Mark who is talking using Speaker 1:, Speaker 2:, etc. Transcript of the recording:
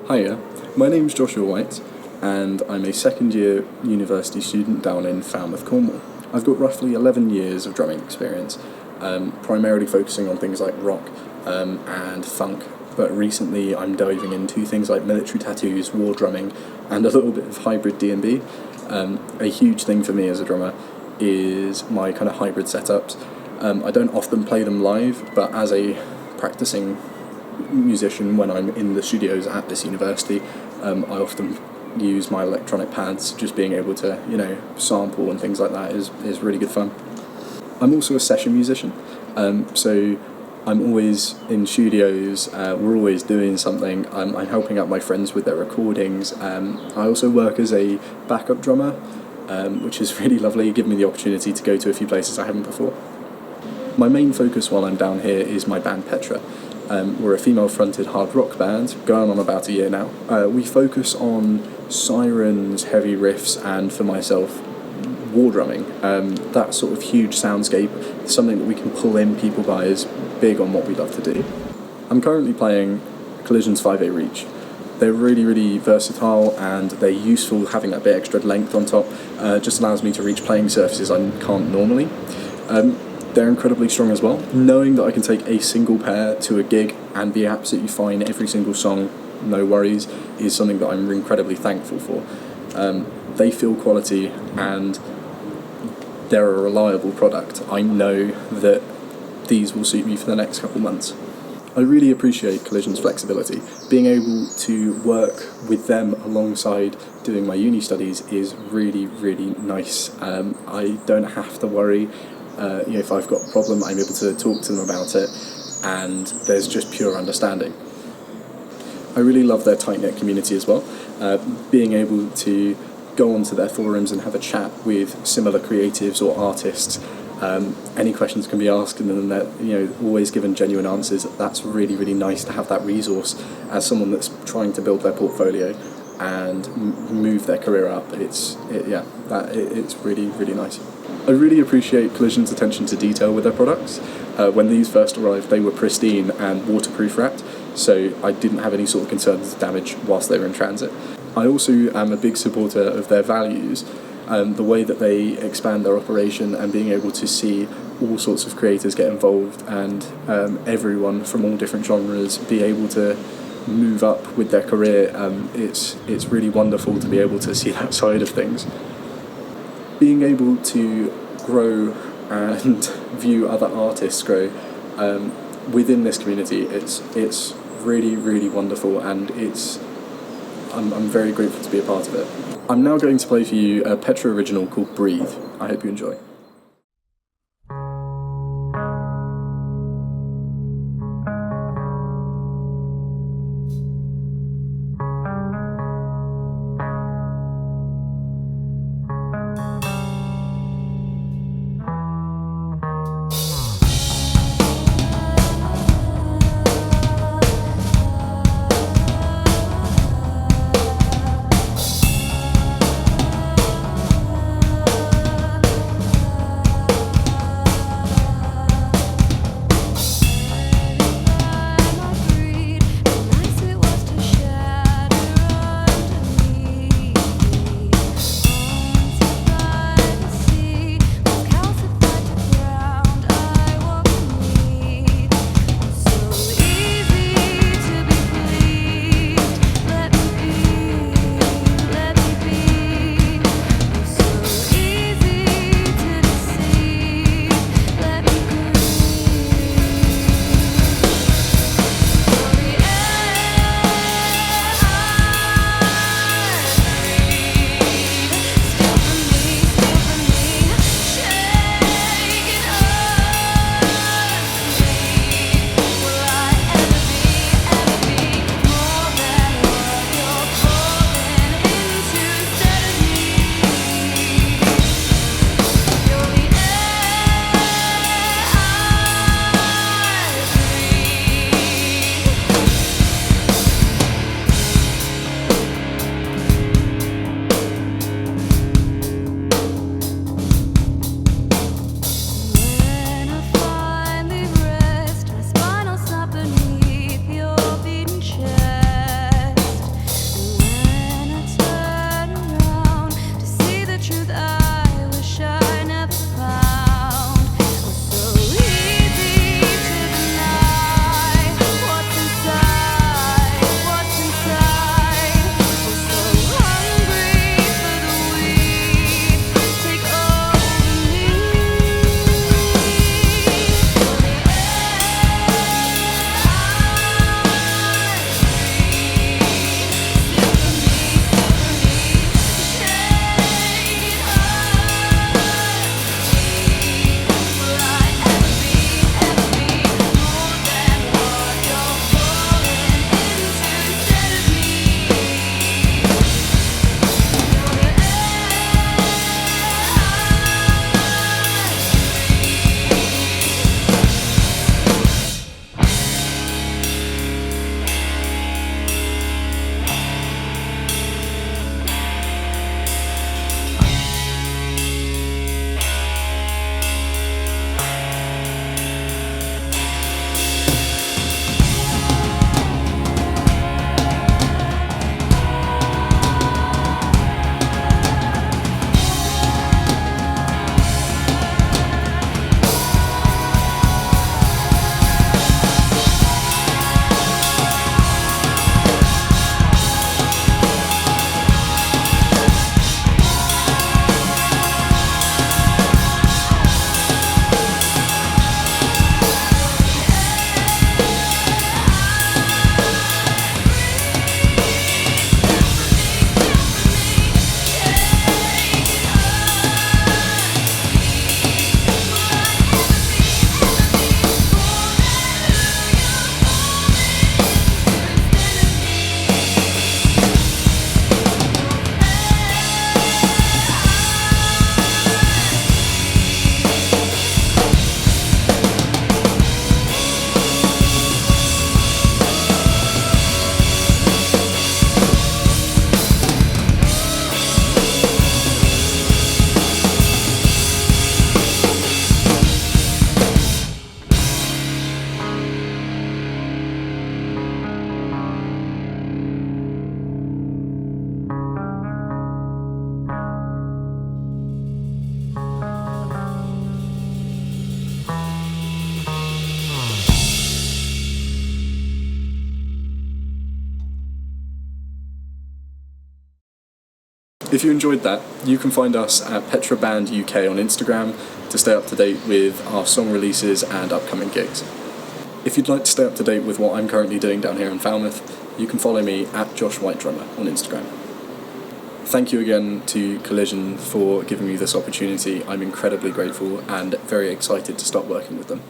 Speaker 1: Hiya, my name's Joshua White and I'm a second year university student down in Falmouth, Cornwall. I've got roughly 11 years of drumming experience, primarily focusing on things like rock and funk, but recently I'm diving into things like military tattoos, war drumming, and a little bit of hybrid D&B. A huge thing for me as a drummer is my kind of hybrid setups. I don't often play them live, but as a practicing musician, when I'm in the studios at this university, I often use my electronic pads. Just being able to, sample and things like that is really good fun. I'm also a session musician, so I'm always in studios, we're always doing something. I'm helping out my friends with their recordings. I also work as a backup drummer, which is really lovely, giving me the opportunity to go to a few places I haven't before. My main focus while I'm down here is my band Petra. We're a female-fronted hard rock band, going on about a year now. We focus on sirens, heavy riffs, and for myself, war drumming. That sort of huge soundscape, something that we can pull in people by, is big on what we love to do. I'm currently playing Collision's 5A Reach. They're really, really versatile and they're useful. Having that bit extra length on top just allows me to reach playing surfaces I can't normally. They're incredibly strong as well. Knowing that I can take a single pair to a gig and be absolutely fine every single song, no worries, is something that I'm incredibly thankful for. They feel quality and they're a reliable product. I know that these will suit me for the next couple months. I really appreciate Collision's flexibility. Being able to work with them alongside doing my uni studies is really, really nice. I don't have to worry. If I've got a problem, I'm able to talk to them about it, and there's just pure understanding. I really love their tight-knit community as well. Being able to go onto their forums and have a chat with similar creatives or artists. Any questions can be asked, and then they're always given genuine answers. That's really, really nice to have that resource as someone that's trying to build their portfolio and move their career up. It's really, really nice. I really appreciate Collision's attention to detail with their products. When these first arrived, they were pristine and waterproof wrapped, so I didn't have any sort of concerns of damage whilst they were in transit. I also am a big supporter of their values, the way that they expand their operation and being able to see all sorts of creators get involved and everyone from all different genres be able to move up with their career. It's really wonderful to be able to see that side of things. Being able to grow and view other artists grow within this community, it's really, really wonderful, and I'm very grateful to be a part of it. I'm now going to play for you a Petra original called Breathe. I hope you enjoy. If you enjoyed that, you can find us at Petra Band UK on Instagram to stay up to date with our song releases and upcoming gigs. If you'd like to stay up to date with what I'm currently doing down here in Falmouth, you can follow me at Josh White Drummer on Instagram. Thank you again to Collision for giving me this opportunity. I'm incredibly grateful and very excited to start working with them.